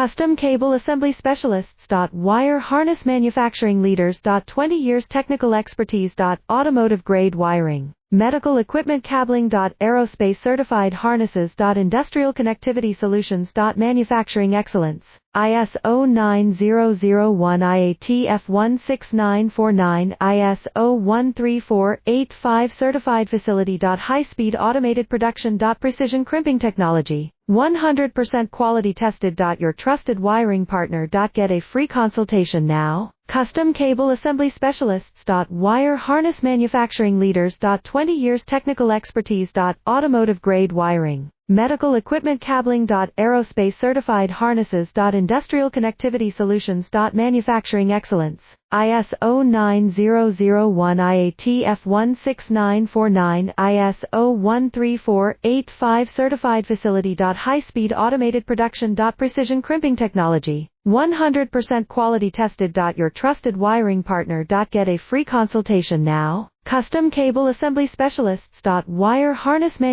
Custom Cable Assembly Specialists. Wire Harness Manufacturing Leaders. 20 years technical expertise. Automotive grade wiring, medical equipment cabling. Aerospace certified harnesses. Industrial connectivity solutions. Manufacturing excellence. ISO 9001 IATF 16949 ISO 13485 certified facility. High-speed automated production. Precision crimping technology, 100% quality tested. Your trusted wiring partner. Get a free consultation now. Custom Cable Assembly Specialists. Wire Harness Manufacturing Leaders. 20 years technical expertise. Automotive grade wiring, medical equipment cabling. Aerospace certified harnesses. Industrial connectivity solutions. Manufacturing excellence. ISO 9001 IATF 16949 ISO 13485 certified facility. High-speed automated production. Precision crimping technology, 100% quality tested. Your trusted wiring partner. Get a free consultation now. Custom Cable Assembly Specialists. Wire Harness Manufacturing